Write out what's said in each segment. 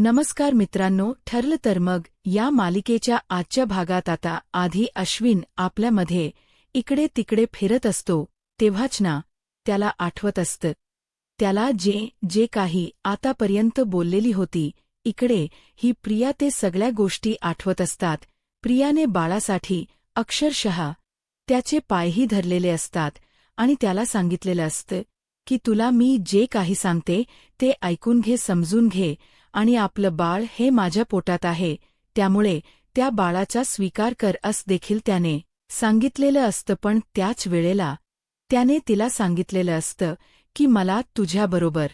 नमस्कार मित्रांनो, ठरलं तर मग या मालिकेच्या आजच्या भागात आता आधी अश्विन आपल्यामध्ये इकडे तिकडे फिरत असतो तेव्हाच ना त्याला आठवत असतं त्याला जे काही आतापर्यंत बोललेली होती. इकडे ही प्रिया ते सगळ्या गोष्टी आठवत असतात. प्रियाने बाळासाठी अक्षरशः त्याचे पायही धरलेले असतात आणि त्याला सांगितलेलं असतं की तुला मी जे काही सांगते ते ऐकून घे, समजून घे आणि आपलं बाळ हे माझ्या पोटात आहे, त्यामुळे त्या बाळाचा स्वीकार कर असं देखील त्याने सांगितलेलं असतं. पण त्याच वेळेला त्याने तिला सांगितलेलं असतं की मला तुझ्याबरोबर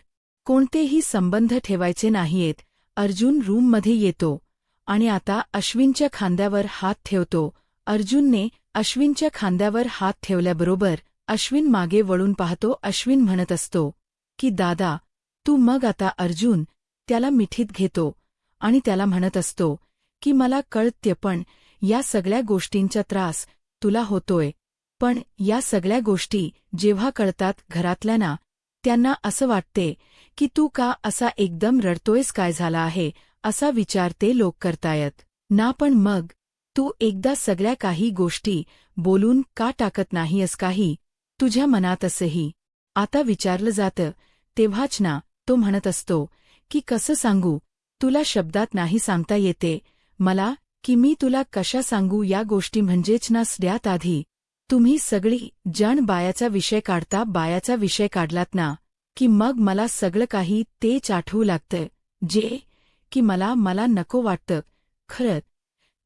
कोणतेही संबंध ठेवायचे नाहीयेत. अर्जुन रूममध्ये येतो आणि आता अश्विनच्या खांद्यावर हात ठेवतो. अर्जुनने अश्विनच्या खांद्यावर हात ठेवल्याबरोबर अश्विन मागे वळून पाहतो. अश्विन म्हणत असतो की दादा तू मग आता अर्जुन त्याला मिठीत घेतो आणि त्याला म्हणत असतो की मला कळते, पण या सगळ्या गोष्टींचा त्रास तुला होतोय. पण या सगळ्या गोष्टी जेव्हा कळतात घरातल्यांना, त्यांना असं वाटते की तू का असा एकदम रडतोयस, काय झाला आहे असा विचार ते लोक करतायत ना. पण मग तू एकदा सगळ्या काही गोष्टी बोलून का टाकत नाहीयस, काही तुझ्या मनात असंही आता विचारलं जातं तेव्हाच ना तो म्हणत असतो की कसं सांगू तुला, शब्दात नाही सांगता येते मला की मी तुला कशा सांगू या गोष्टी. म्हणजेच ना सगळ्यात आधी तुम्ही सगळी जण बायाचा विषय काढता. बायाचा विषय काढलात ना की मग मला सगळं काही तेच आठवू लागतं जे की मला नको वाटतं. खरं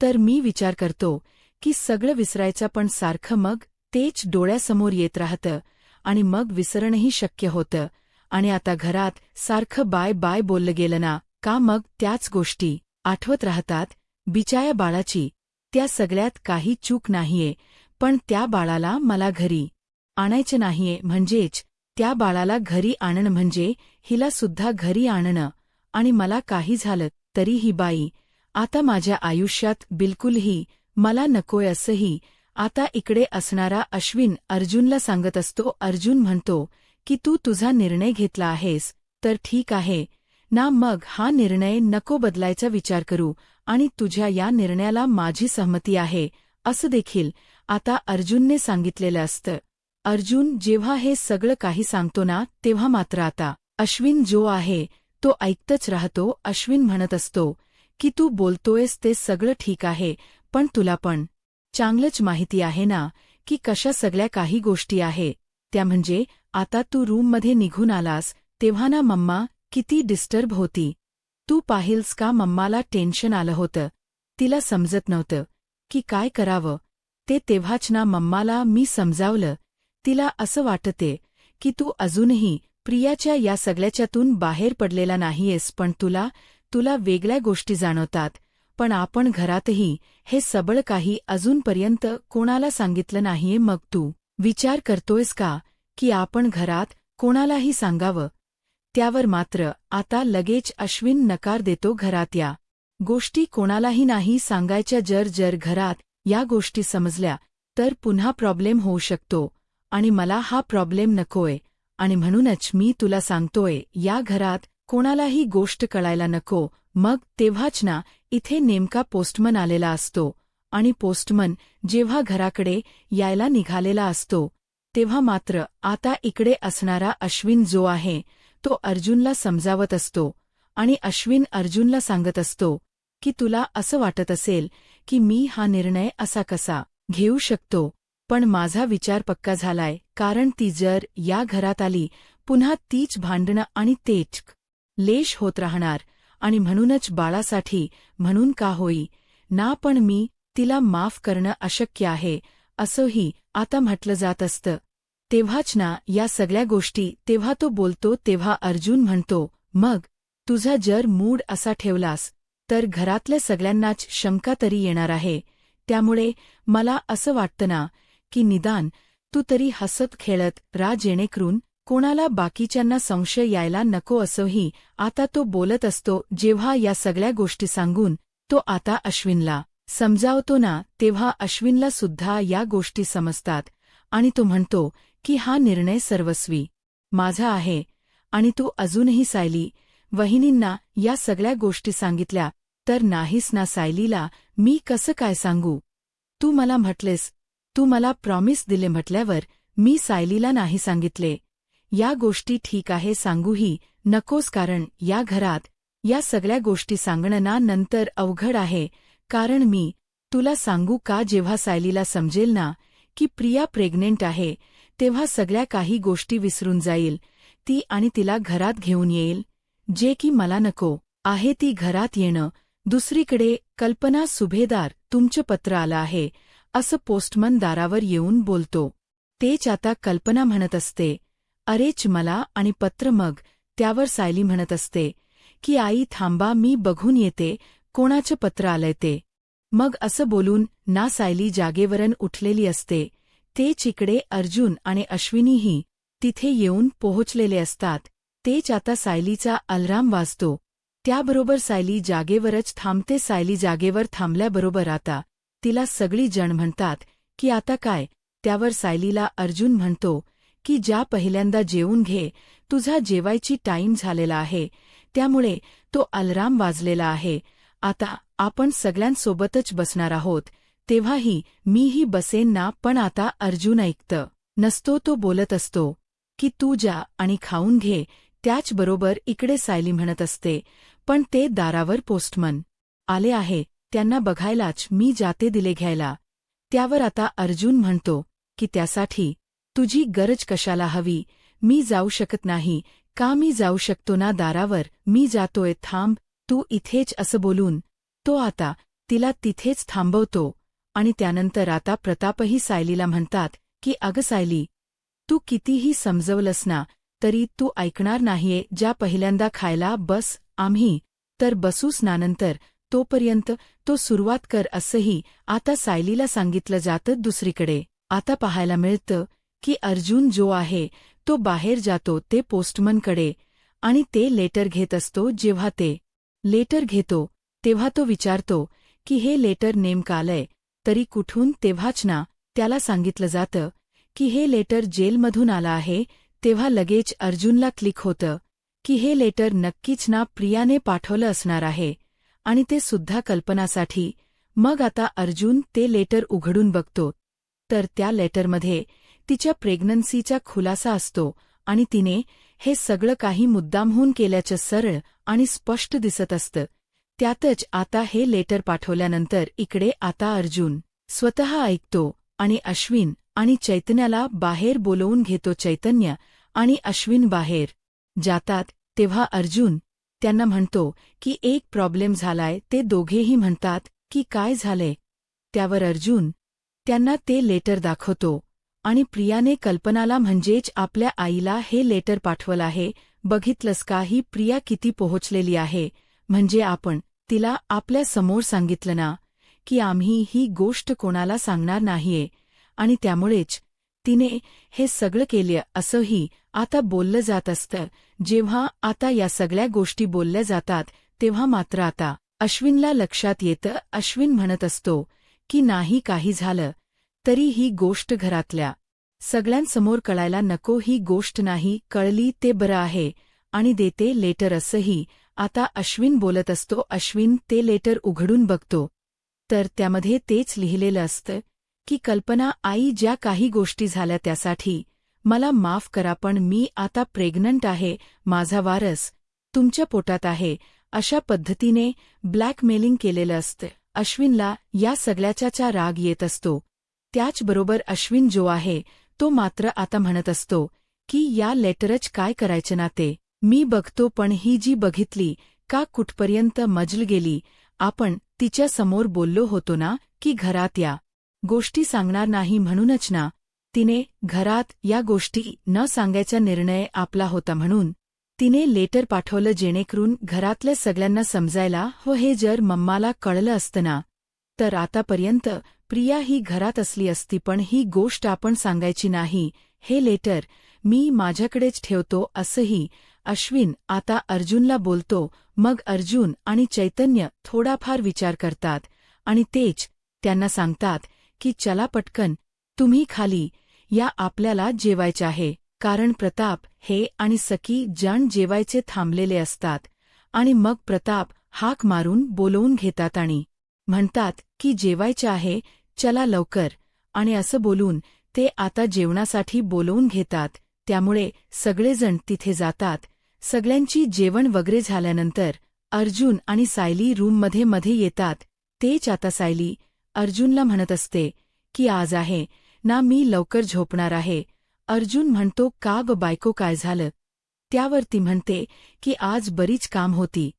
तर मी विचार करतो की सगळं विसरायचं, पण सारखं मग तेच डोळ्यासमोर येत राहतं आणि मग विसरणंही शक्य होतं. आणि आता घरात सारखं बाय बाय बोललं गेलं ना का मग त्याच गोष्टी आठवत राहतात. बिचाया बाळाची त्या सगळ्यात काही चूक नाहीये, पण त्या बाळाला मला घरी आणायचं नाहीये. म्हणजेच त्या बाळाला घरी आणणं म्हणजे हिला सुद्धा घरी आणणं. आणि मला काही झालं तरी ही बाई आता माझ्या आयुष्यात बिलकुलही मला नकोय असंही आता इकडे असणारा अश्विन अर्जुनला सांगत असतो. अर्जुन म्हणतो की तू तुझा निर्णय घेतला आहेस तर ठीक आहे ना, मग हा निर्णय नको बदलायचा विचार करू आणि तुझ्या या निर्णयाला माझी सहमती आहे असं देखील आता अर्जुनने सांगितलेलं असतं. अर्जुन जेव्हा हे सगळं काही सांगतो ना तेव्हा मात्र आता अश्विन जो आहे तो ऐकतच राहतो. अश्विन म्हणत असतो की तू बोलतोयस ते सगळं ठीक आहे, पण तुला पण चांगलंच माहिती आहे ना की कशा सगळ्या काही गोष्टी आहे त्या. म्हणजे आता तू रूममध्ये निघून आलास तेव्हा ना मम्मा किती डिस्टर्ब होती. तू पाहिलस का, मम्माला टेन्शन आलं होतं. तिला समजत नव्हतं की काय करावं ते. तेव्हाच ना मम्माला मी समजावलं. तिला असं वाटते की तू अजूनही प्रियाच्या या सगळ्याच्यातून बाहेर पडलेला नाहीयेस, पण तुला वेगळ्या गोष्टी जाणवतात. पण आपण घरातही हे सगळं काही अजूनपर्यंत कोणाला सांगितलं नाहीये. मग तू विचार करतोयस का की आपण घरात कोणालाही सांगावं. त्यावर मात्र आता लगेच अश्विन नकार देतो. घरात या गोष्टी कोणालाही नाही सांगायच्या. जर घरात या गोष्टी समजल्या तर पुन्हा प्रॉब्लेम होऊ शकतो आणि मला हा प्रॉब्लेम नकोय. आणि म्हणूनच मी तुला सांगतोय या घरात कोणालाही गोष्ट कळायला नको. मग तेव्हाच ना इथे नेमका पोस्टमन आलेला असतो आणि पोस्टमन जेव्हा घराकडे यायला निघालेला असतो तेव्हा मात्र आता इकडे असणारा अश्विन जो आहे तो अर्जुनला समजावत असतो आणि अश्विन अर्जुनला सांगत असतो की तुला असं वाटत असेल की मी हा निर्णय असा कसा घेऊ शकतो, पण माझा विचार पक्का झालाय. कारण ती जर या घरात आली पुन्हा तीच भांडणं आणि तेच लेश होत राहणार. आणि म्हणूनच बाळासाठी म्हणून का होई ना, पण मी तिला माफ करणं अशक्य आहे असंही आता म्हटलं जात असतं. तेव्हाच ना या सगळ्या गोष्टी तेव्हा तो बोलतो. तेव्हा अर्जुन म्हणतो मग तुझा जर मूड असा ठेवलास तर घरातल्या सगळ्यांनाच शंका तरी येणार आहे. त्यामुळे मला असं वाटतं ना की निदान तू तरी हसत खेळत राह, जेणेकरून कोणाला बाकीच्यांना संशय यायला नको असंही आता तो बोलत असतो. जेव्हा या सगळ्या गोष्टी सांगून तो आता अश्विनला समजावतो ना तेव्हा अश्विनला सुद्धा या गोष्टी समजतात आणि तो म्हणतो की हा निर्णय सर्वस्वी माझा आहे आणि तू अजूनही सायली वहिनींना या सगळ्या गोष्टी सांगितल्या तर नाहीस ना सायलीला मी कसं काय सांगू? तू मला म्हटलेस, तू मला प्रॉमिस दिले म्हटल्यावर मी सायलीला नाही सांगितले. या गोष्टी ठीक आहे सांगूही नकोस कारण या घरात या सगळ्या गोष्टी सांगणं ना नंतर अवघड आहे. कारण मी तुला सांगू का जेव्हा सायलीला समजेल ना की प्रिया प्रेग्नेंट आहे तेव्हा सगळ्या काही गोष्टी विसरून जाईल ती आणि तिला घरात घेऊन येईल. जे की मला नको आहे ती घरात येणं. दुसरीकडे कल्पना सुभेदार तुमचं पत्र आलं आहे असं पोस्टमन दारावर येऊन बोलतो. तेच आता कल्पना म्हणत असते अरेच मला आणि पत्र मग त्यावर सायली म्हणत असते की आई थांबा मी बघून येते कोणाचं पत्र आलंय ते. मग असं बोलून ना सायली जागेवरून उठलेली असते. तेच इकडे अर्जुन आणि अश्विनीही तिथे येऊन पोहोचलेले असतात. तेच आता सायलीचा अलार्म वाजतो. त्याबरोबर सायली जागेवरच थांबते. सायली जागेवर थांबल्याबरोबर आता तिला सगळी जण म्हणतात की आता काय? त्यावर सायलीला अर्जुन म्हणतो की ज्या पहिल्यांदा जेवून घे तुझा जेवायची टाईम झालेला आहे त्यामुळे तो अलार्म वाजलेला आहे. आता आपण सगळ्यांसोबतच बसणार आहोत तेव्हाही मीही बसेन ना. पण आता अर्जुन ऐकतं नसतो तो बोलत असतो की तू जा आणि खाऊन घे. त्याचबरोबर इकडे सायली म्हणत असते पण ते दारावर पोस्टमन आले आहे त्यांना बघायलाच मी जाते दिले घ्यायला. त्यावर आता अर्जुन म्हणतो की त्यासाठी तुझी गरज कशाला हवी? मी जाऊ शकत नाही का? मी जाऊ शकतो ना दारावर मी जातोय थांब तू इथेच असं बोलून तो आता तिला तिथेच थांबवतो. आणि त्यानंतर आता प्रतापही सायलीला म्हणतात की अगं सायली तू कितीही समजवलंस ना तरी तू ऐकणार नाहीये. ज्या पहिल्यांदा खायला बस आम्ही तर बसूस ना नंतर तोपर्यंत तो सुरुवात कर असंही आता सायलीला सांगितलं जातं. दुसरीकडे आता पाहायला मिळतं की अर्जुन जो आहे तो बाहेर जातो ते पोस्टमनकडे आणि ते लेटर घेत असतो. जेव्हा ते लेटर घेतो तेव्हा तो विचारतो की हे लेटर नेमकं आलंय तरी कुठून? तेव्हाच ना त्याला सांगितलं जातं की हे लेटर जेलमधून आलं आहे. तेव्हा लगेच अर्जुनला क्लिक होतं की हे लेटर नक्कीच ना प्रियाने पाठवलं असणार आहे आणि ते सुद्धा कल्पनासाठी. मग आता अर्जुन ते लेटर उघडून बघतो तर त्या लेटरमध्ये तिच्या प्रेग्नन्सीचा खुलासा असतो आणि तिने हे सगळं काही मुद्दामहून केल्याचं सरळ आणि स्पष्ट दिसत असतं. त्यातच आता हे लेटर पाठवल्यानंतर इकडे आता अर्जुन स्वतः ऐकतो आणि अश्विन आणि चैतन्याला बाहेर बोलवून घेतो. चैतन्य आणि अश्विन बाहेर जातात तेव्हा अर्जुन त्यांना म्हणतो की एक प्रॉब्लेम झालाय. ते दोघेही म्हणतात की काय झाले? त्यावर अर्जुन त्यांना ते लेटर दाखवतो आणि प्रियाने कल्पनाला म्हणजेच आपल्या आईला हे लेटर पाठवलं आहे. बघितलंस का ही प्रिया किती पोहोचलेली आहे? म्हणजे आपण तिला आपल्या समोर सांगितलं ना की आम्ही ही गोष्ट कोणाला सांगणार नाहीये आणि त्यामुळेच तिने हे सगळं केलं असंही आता बोललं जात असतं. जेव्हा आता या सगळ्या गोष्टी बोलल्या जातात तेव्हा मात्र आता अश्विनला लक्षात येतं. अश्विन म्हणत असतो की नाही काही झालं तरी ही गोष्ट घरातल्या सगळ्यांसमोर कळायला नको. ही गोष्ट नाही कळली ते बरं आहे आणि देते लेटर असंही आता अश्विन बोलत असतो. अश्विन ते लेटर उघडून बघतो तर त्यामध्ये तेच लिहिलेलं असतं की कल्पना आई ज्या काही गोष्टी झाल्या त्यासाठी मला माफ करा पण मी आता प्रेग्नंट आहे. माझा वारस तुमच्या पोटात आहे. अशा पद्धतीने ब्लॅकमेलिंग केलेलं असतं. अश्विनला या सगळ्याचा राग येत असतो. त्याचबरोबर अश्विन जो आहे तो मात्र आता म्हणत असतो की या लेटरच काय करायचं ना ते मी बघतो. पण ही जी बघितली का कुठपर्यंत मजल गेली? आपण तिच्या समोर बोललो होतो ना की घरात या गोष्टी सांगणार नाही म्हणूनच ना तिने घरात या गोष्टी न सांगायचा निर्णय आपला होता. म्हणून तिने लेटर पाठवलं जेणेकरून घरातल्या सगळ्यांना समजायला. हे जर मम्माला कळलं असतं ना तर आतापर्यंत प्रिया ही घरात असली असती. पण ही गोष्ट आपण सांगायची नाही. हे लेटर मी माझ्याकडेच ठेवतो असंही अश्विन आता अर्जुनला बोलतो. मग अर्जुन आणि चैतन्य थोडाफार विचार करतात आणि तेच त्यांना सांगतात की चला पटकन तुम्ही खाली या आपल्याला जेवायचे आहे. कारण प्रताप हे आणि सखी जण जेवायचे थांबलेले असतात आणि मग प्रताप हाक मारून बोलवून घेतात आणि म्हणतात की जेवायचे आहे, चला लवकर. आणि असं बोलून ते आता जेवणासाठी बोलवून घेतात. त्यामुळे सगळेजण तिथे जातात. सगळ्यांची जेवण वगैरे झाल्यानंतर अर्जुन आणि सायली रूममध्ये मध्ये येतात. तेच आता सायली अर्जुनला म्हणत असते की आज आहे ना मी लवकर झोपणार आहे. अर्जुन म्हणतो का ग बायको काय झालं? त्यावर ती म्हणते की आज बरीच काम होती,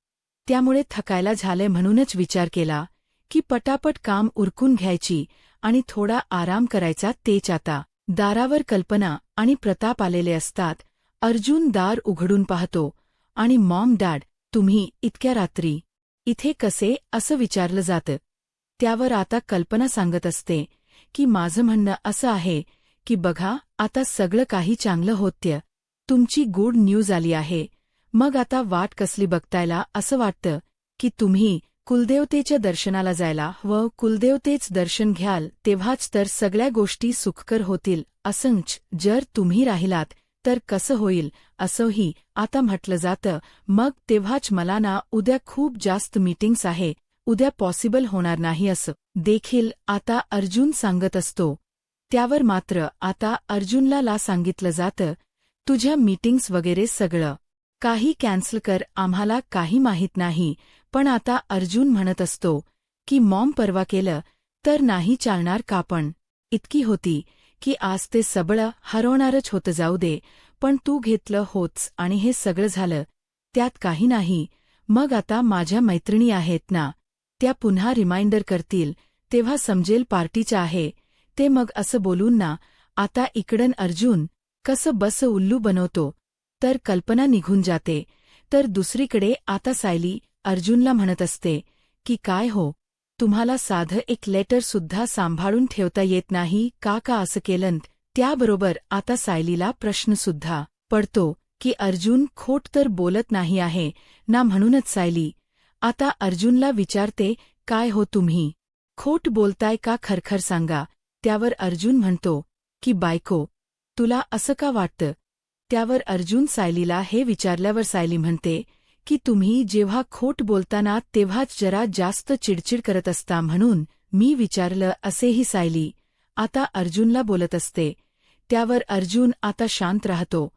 त्यामुळे थकायला झाले म्हणूनच विचार केला की पटापट काम उरकून घ्यायची आणि थोडा आराम करायचा. तेच आता दारावर कल्पना आणि प्रताप आलेले असतात. अर्जुन दार उघडून पाहतो आणि मॉम डॅड तुम्ही इतक्या रात्री इथे कसे असं विचारलं जातं. त्यावर आता कल्पना सांगत असते की माझं म्हणणं असं आहे की बघा आता सगळं काही चांगलं होतं, तुमची गुड न्यूज आली आहे. मग आता वाट कसली बघतायला असं वाटतं की तुम्ही कुलदेवतेच्या दर्शनाला जायला व कुलदेवतेच दर्शन घ्याल, तेव्हाच तर सगळ्या गोष्टी सुखकर होतील. असंच जर तुम्ही राहिलात तर कसं होईल असंही आता म्हटलं जातं. मग तेव्हाच मला ना उद्या खूप जास्त मीटिंग्स आहे, उद्या पॉसिबल होणार नाही असं देखील आता अर्जुन सांगत असतो. त्यावर मात्र आता अर्जुनला सांगितलं जातं तुझ्या मीटिंग्स वगैरे सगळं काही कॅन्सल कर, आम्हाला काही माहीत नाही. पण आता अर्जुन म्हणत असतो की मॉम परवा केलं तर नाही चालणार का? पण इतकी होती की आज ते सगळं हरवणारच होतं. जाऊ दे, पण तू घेतलं होतस आणि हे सगळं झालं त्यात काही नाही. मग आता माझ्या मैत्रिणी आहेत ना, त्या पुन्हा रिमाइंडर करतील तेव्हा समजेल पार्टीचं आहे ते. मग असं बोलून ना आता इकडन अर्जुन कसं बस उल्लू बनवतो तर कल्पना निघून जाते. तर दुसरीकडे आता सायली अर्जुनला म्हणत असते की काय हो, तुम्हाला साधं एक लेटर सुद्धा सांभाळून ठेवता येत नाही का असं केलंत? त्याबरोबर आता सायलीला प्रश्नसुद्धा पडतो की अर्जुन खोट तर बोलत नाही आहे ना. म्हणूनच सायली आता अर्जुनला विचारते काय हो तुम्ही खोट बोलताय का, खरखर सांगा. त्यावर अर्जुन म्हणतो की बायको तुला असं का वाटतं? त्यावर अर्जुन सायलीला हे विचारल्यावर सायली म्हणते की तुम्ही जेव्हा खोट बोलताना तेव्हाच जरा जास्त चिडचिड करत असता म्हणून मी विचारलं असेही सायली आता अर्जुनला बोलत असते. त्यावर अर्जुन आता शांत राहतो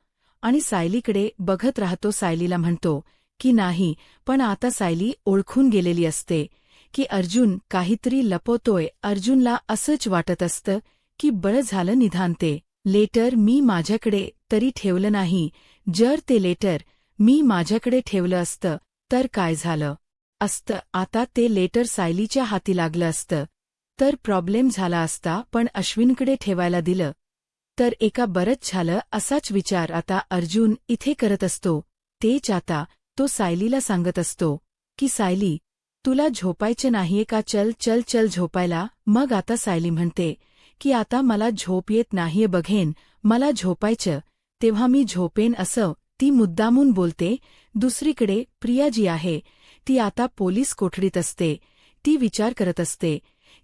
आणि सायलीकडे बघत राहतो. सायलीला म्हणतो की नाही, पण आता सायली ओळखून गेलेली असते की अर्जुन काहीतरी लपवतोय. अर्जुनला असंच वाटत असतं की बरं झालं निदान ते लेटर मी माझ्याकडे तरी ठेवलं नाही. जर ते लेटर मी माझ्याकडे ठेवलं असतं तर काय झालं असतं? आता ते लेटर सायलीच्या हाती लागलं असतं तर प्रॉब्लेम झाला असता, पण अश्विनकडे ठेवायला दिलं तर एका बरंच झालं. असाच विचार आता अर्जुन इथे करत असतो. तेच आता तो सायलीला सांगत असतो की सायली तुला झोपायचं नाहीये का? चल चल चल झोपायला. मग आता सायली म्हणते की आता मला झोप येत नाहीये, बघेन मला झोपायचं तेव्हा मी झोपेन असं ती मुद्दामून बोलते. दुसरीकडे प्रिया जी आहे ती आता पोलीस कोठडीत असते. ती विचार करत असते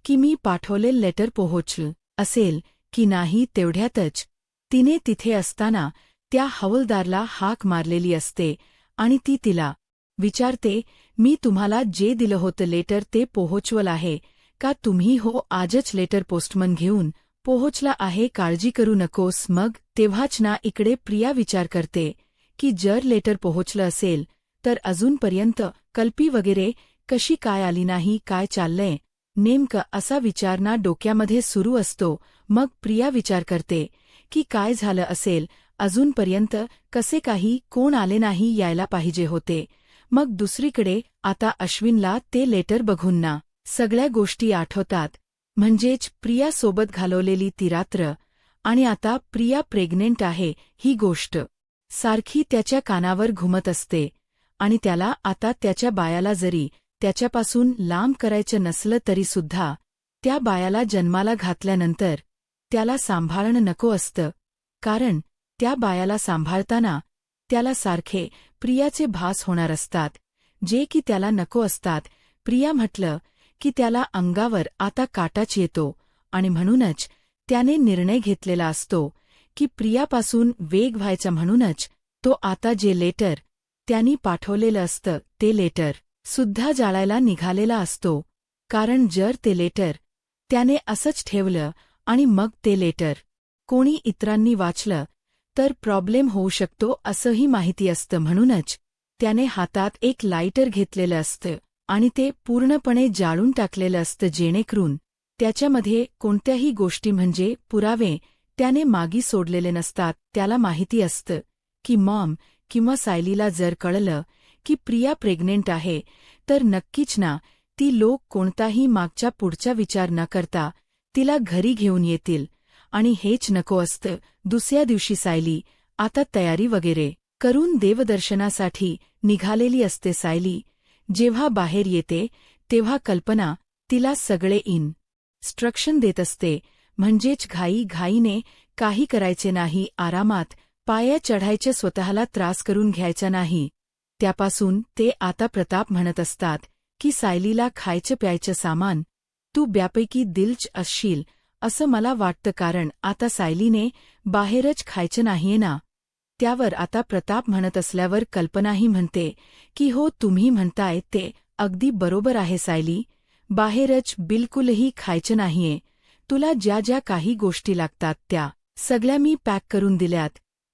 की मी पाठवलेलं लेटर पोहोचलं असेल की नाही. तेवढ्यातच तिने तिथे असताना त्या हवलदारला हाक मारलेली असते आणि ती तिला विचारते मी तुम्हाला जे दिलं होतं लेटर ते पोहोचवलं आहे का तुम्ही? हो, आजच लेटर पोस्टमन घेऊन पोहोचला आहे, काळजी करू नकोस. मग तेव्हाच ना इकडे प्रिया विचार करते की जर लेटर पोहोचलं असेल तर अजूनपर्यंत कल्पी वगैरे कशी काय आली नाही, काय चाललंय नेमकं असा विचार ना डोक्यामध्ये सुरू असतो. मग प्रिया विचार करते की काय झालं असेल अजूनपर्यंत, कसे काही कोण आले नाही, यायला पाहिजे होते. मग दुसरीकडे आता अश्विनला ते लेटर बघून ना सगळ्या गोष्टी आठवतात, म्हणजेच प्रियासोबत घालवलेली ती रात्र आणि आता प्रिया प्रेग्नेंट आहे ही गोष्ट सारखी त्याच्या कानावर घुमत असते. आणि त्याला आता त्याच्या बायाला जरी त्याच्यापासून लांब करायचं नसलं तरीसुद्धा त्या बायाला जन्माला घातल्यानंतर त्याला सांभाळणं नको असतं, कारण त्या बायाला सांभाळताना त्याला सारखे प्रियाचे भास होणार असतात, जे की त्याला नको असतात. प्रिया म्हटलं की त्याला अंगावर आता काटाच येतो आणि म्हणूनच त्याने निर्णय घेतलेला असतो की प्रियापासून वेग व्हायचा. म्हणूनच तो आता जे लेटर त्यांनी पाठवलेलं असतं ते लेटर सुद्धा जाळायला निघालेला असतो, कारण जर ते लेटर त्याने असंच ठेवलं आणि मग ते लेटर कोणी इतरांनी वाचलं तर प्रॉब्लेम होऊ शकतो असंही माहिती असतं. म्हणूनच त्याने हातात एक लायटर घेतलेलं असतं आणि ते पूर्णपणे जाळून टाकलेलं असतं, जेणेकरून त्याच्यामध्ये कोणत्याही गोष्टी म्हणजे पुरावे त्याने मागी सोडलेले नसतात. त्याला माहिती असतं की मॉम किंवा सायलीला जर कळलं की प्रिया प्रेग्नेंट आहे तर नक्कीच ना ती लोक कोणताही मागच्या पुढचा विचार न करता तिला घरी घेऊन येतील. आणि हेच नको असतं. दुसऱ्या दिवशी सायली आता तयारी वगैरे करून देवदर्शनासाठी निघालेली असते. सायली जेव्हा बाहेर येते तेव्हा कल्पना तिला सगळे इन्स्ट्रक्शन देत असते, म्हणजेच घाईने काही करायचे नाही, आरामात पाया चढायचे, स्वतःला त्रास करून घ्यायचा नाही. त्यापासून ते आता प्रताप म्हणत असतात की सायलीला खायचं प्यायचं सामान तू ब्यापैकी दिलच असशील असं मला वाटतं, कारण आता सायलीने बाहेरच खायचं नाहीये ना. त्यावर आता प्रताप म्हणत असल्यावर कल्पनाही म्हणते की हो, तुम्ही म्हणताय ते अगदी बरोबर आहे सायली, बाहेरच बिलकुलही खायचं नाहीये. तुला ज्या ज्या काही गोष्टी लागतात त्या सगळ्या मी पॅक करून दिल्यात,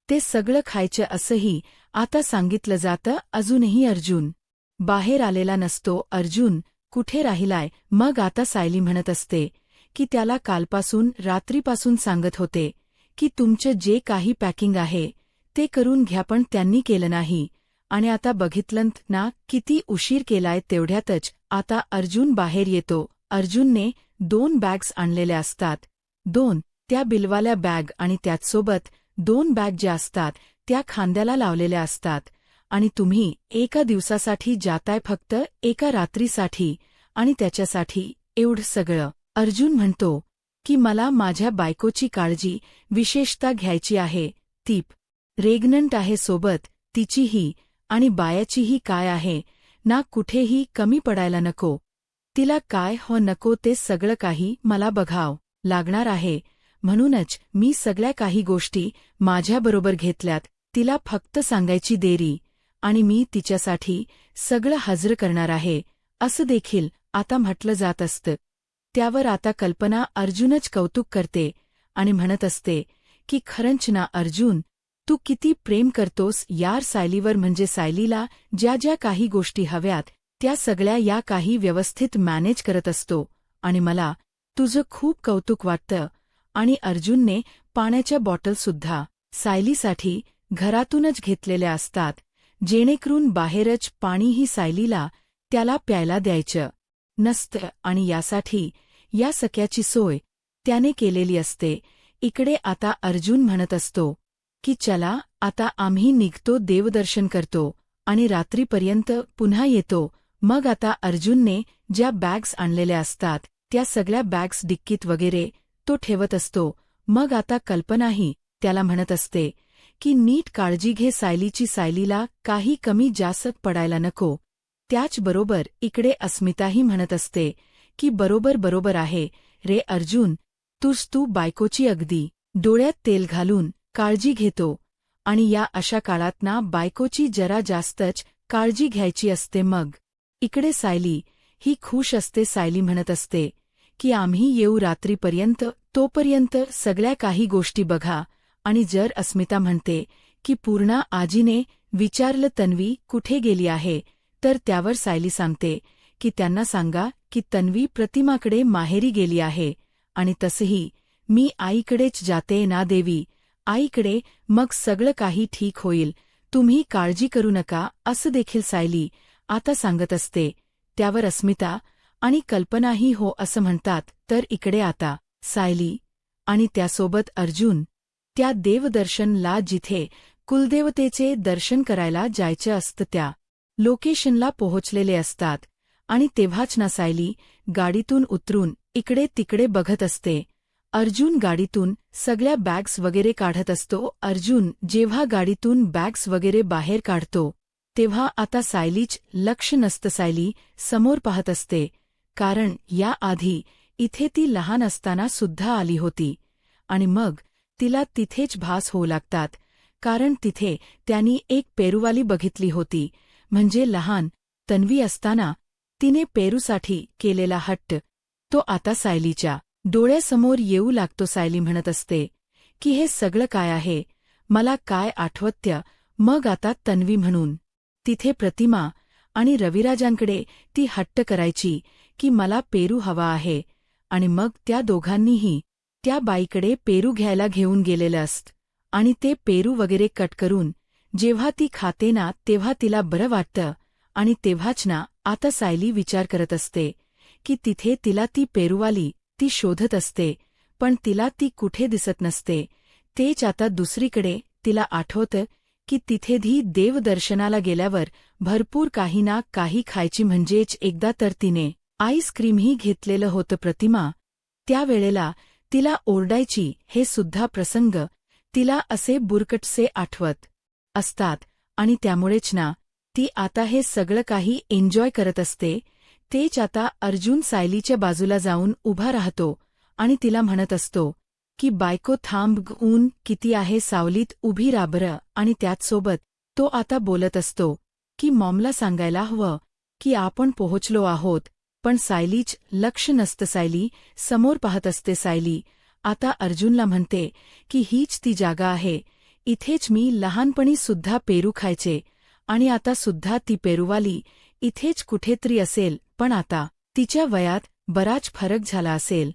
ते सगळं खायचं असंही आता सांगितलं जातं. अजूनही अर्जुन बाहेर आलेला नसतो. अर्जुन कुठे राहिलाय? मग आता सायली म्हणत असते की त्याला कालपासून रात्रीपासून सांगत होते की तुमचं जे काही पॅकिंग आहे ते करून घ्या, पण त्यांनी केलं नाही. आणि आता बघितलं ना किती उशीर केलाय. तेवढ्यातच आता अर्जुन बाहेर येतो. अर्जुनने 2 बॅग्स आणलेल्या असतात, 2 त्या बिलवाल्या बॅग, आणि त्याचसोबत 2 बॅग ज्या असतात त्या खांद्याला लावलेल्या असतात. आणि तुम्ही एका दिवसासाठी जाताय, फक्त एका रात्रीसाठी, आणि त्याच्यासाठी एवढं सगळं. अर्जुन म्हणतो की मला माझ्या बायकोची काळजी विशेषतः घ्यायची आहे. ती प्रेग्नंट आहे, सोबत तिचीही आणि बायाचीही काय आहे ना, कुठेही कमी पडायला नको. तिला काय हो नको ते सगळं काही मला बघावं लागणार आहे. म्हणूनच मी सगळ्या काही गोष्टी माझ्याबरोबर घेतल्यात. तिला फक्त सांगायची देरी आणि मी तिच्यासाठी सगळं हजर करणार आहे, असं देखील आता म्हटलं जात असतं. त्यावर आता कल्पना अर्जुनच कौतुक करते आणि म्हणत असते की खरंच ना अर्जुन, तू किती प्रेम करतोस यार सायलीवर, म्हणजे सायलीला ज्या ज्या काही गोष्टी हव्यात त्या सगळ्या या काही व्यवस्थित मॅनेज करत असतो. आणि मला तुझं खूप कौतुक वाटतं. आणि अर्जुनने पाण्याच्या बॉटलसुद्धा सायलीसाठी घरातूनच घेतलेल्या असतात, जेणेकरून बाहेरच पाणीही सायलीला त्याला प्यायला द्यायचं नसतं, आणि यासाठी या सगळ्याची सोय त्याने केलेली असते. इकडे आता अर्जुन म्हणत असतो की चला आता आम्ही निघतो, देवदर्शन करतो आणि रात्रीपर्यंत पुन्हा येतो. मग आता अर्जुनने ज्या बॅग्स आणलेल्या असतात त्या सगळ्या बॅग्स डिक्कीत वगैरे तो ठेवत असतो. मग आता कल्पनाही त्याला म्हणत असते की नीट काळजी घे सायलीची, सायलीला काही कमी जास्त पडायला नको. त्याचबरोबर इकडे अस्मिताही म्हणत असते की बरोबर आहे रे अर्जुन, तू बायकोची अगदी डोळ्यात तेल घालून काळजी घेतो, आणि या अशा काळात ना बायकोची जरा जास्तच काळजी घ्यायची असते. मग इकडे सायली ही खुश असते. सायली म्हणत असते की आम्ही येऊ रात्रीपर्यंत, तोपर्यंत सगळ्या काही गोष्टी बघा. आणि जर अस्मिता म्हणते की पूर्णा आजीने विचारलं तन्वी कुठे गेली आहे, तर त्यावर सायली सांगते की त्यांना सांगा की तन्वी प्रतिमाकडे माहेरी गेली आहे, आणि तसंही मी आईकडेच जाते ना देवी, आईकडे, मग सगळं काही ठीक होईल, तुम्ही काळजी करू नका, असं देखील सायली आता सांगत असते. त्यावर अस्मिता आणि कल्पनाही हो असं म्हणतात. तर इकडे आता सायली आणि त्यासोबत अर्जुन त्या देवदर्शनला, जिथे कुलदेवतेचे दर्शन करायला जायचं असतं, त्या लोकेशनला पोहोचलेले असतात. आणि तेव्हाच ना सायली गाडीतून उतरून इकडे तिकडे बघत असते. अर्जुन गाडीतून सगळ्या बॅग्स वगैरे काढत असतो. अर्जुन जेव्हा गाडीतून बॅग्स वगैरे बाहेर काढतो तेव्हा आता सायलीच लक्ष नसतं. सायली समोर पाहत असते, कारण या आधी इथे ती लहान असताना सुद्धा आली होती, आणि मग तिला तिथेच भास होऊ लागतात. कारण तिथे त्यांनी एक पेरूवाली बघितली होती, म्हणजे लहान तन्वी असताना तिने पेरूसाठी केलेला हट्ट तो आता सायलीच्या डोळ्यासमोर येऊ लागतो. सायली म्हणत असते की हे सगळं काय आहे, मला काय आठवत्य. मग आता तन्वी म्हणून तिथे प्रतिमा आणि रविराजांकडे ती हट्ट करायची की मला पेरू हवा आहे, आणि मग त्या दोघांनीही त्या बाईकडे पेरू घ्यायला घेऊन गेलेलं असत. आणि ते पेरू वगैरे कट करून जेव्हा ती खाते ना तेव्हा तिला बरं वाटतं. आणि तेव्हाच ना आता सायली विचार करत असते की तिथे तिला ती पेरूवाली ती शोधत असते, पण तिला ती कुठे दिसत नसते. तेच आता दुसरीकडे तिला आठवतं की तिथे धी देवदर्शनाला गेल्यावर भरपूर काही ना काही खायची, म्हणजेच एकदा तर तिने आईस्क्रीमही घेतलेलं होतं. प्रतिमा त्यावेळेला तिला ओरडायची, हे सुद्धा प्रसंग तिला असे बुरकटसे आठवत असतात. आणि त्यामुळेच ना ती आता हे सगळं काही एन्जॉय करत असते. तेच आता अर्जुन सायलीच्या बाजूला जाऊन उभा राहतो आणि तिला म्हणत असतो की बायको थांब, ऊन किती आहे, सावलीत उभी रा बरं. आणि त्याचसोबत तो आता बोलत असतो की मॉमला सांगायला हवं की आपण पोहोचलो आहोत. पण सायलीच लक्ष नसतं. सायली समोर पाहत असते. सायली आता अर्जुनला म्हणते की हीच ती जागा आहे, इथेच मी लहानपणी सुद्धा पेरू खायचे, आणि आता सुद्धा ती पेरूवाली इथेच कुठेतरी असेल. पण आता तिच्या वयात बराच फरक झाला असेल,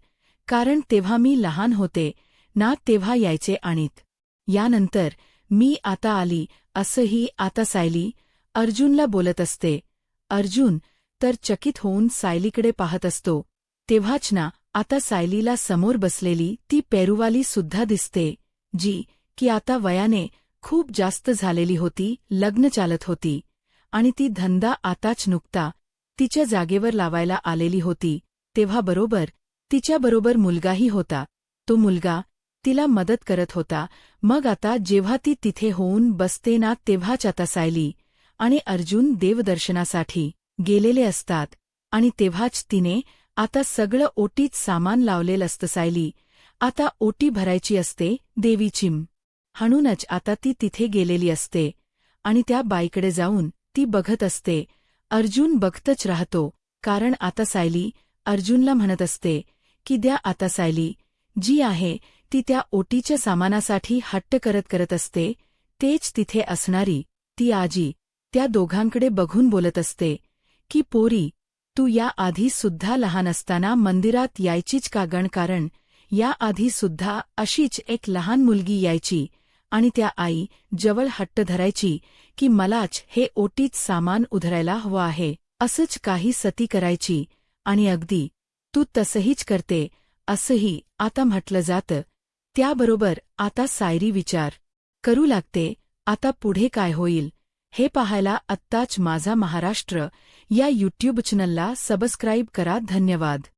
कारण तेव्हा मी लहान होते ना तेव्हा यायचे आणीत. यानंतर मी आता आली, असंही आता सायली अर्जुनला बोलत असते. अर्जुन तर चकित होऊन सायलीकडे पाहत असतो. तेव्हाच ना आता सायलीला समोर बसलेली ती पेरूवाली सुद्धा दिसते, जी की आता वयाने खूप जास्त झालेली होती, लग्न चालत होती, आणि ती धंदा आताच नुकता तिच्या जागेवर लावायला आलेली होती. तेव्हा बरोबर तिच्याबरोबर मुलगाही होता. तो मुलगा तिला मदत करत होता. मग आता जेव्हा ती तिथे होऊन बसते ना तेव्हाच आता सायली आणि अर्जुन देवदर्शनासाठी गेलेले असतात. आणि तेव्हाच तिने आता सगळं ओटीत सामान लावलेलं असतं. सायली आता ओटी भरायची असते देवीची, म्हणूनच आता ती तिथे गेलेली असते आणि त्या बाईकडे जाऊन ती बघत असते. अर्जुन बघतच राहतो, कारण आता सायली अर्जुनला म्हणत असते की द्या आता. सायली जी आहे ती त्या ओटीच्या सामानासाठी हट्ट करत असते. तेच तिथे असणारी ती आजी त्या दोघांकडे बघून बोलत असते की पोरी, तू या आधी सुद्धा लहान असताना मंदिरात यायचीच का गण, कारण या आधी सुद्धा अशीच एक लहान मुलगी यायची आणि त्या आई जवळ हट्ट धरायची की मलाच हे ओटीत सामान उधरायला हवं आहे. असंच काही सती करायची, आणि अगदी तू तसंहीच करते असंही आता म्हटलं जातं. त्याबरोबर आता सायरी विचार करू लागते, आता पुढे काय होईल हे पाहायला आत्ताच माझा महाराष्ट्र या यूट्यूब चॅनलला सबस्क्राईब करा. धन्यवाद.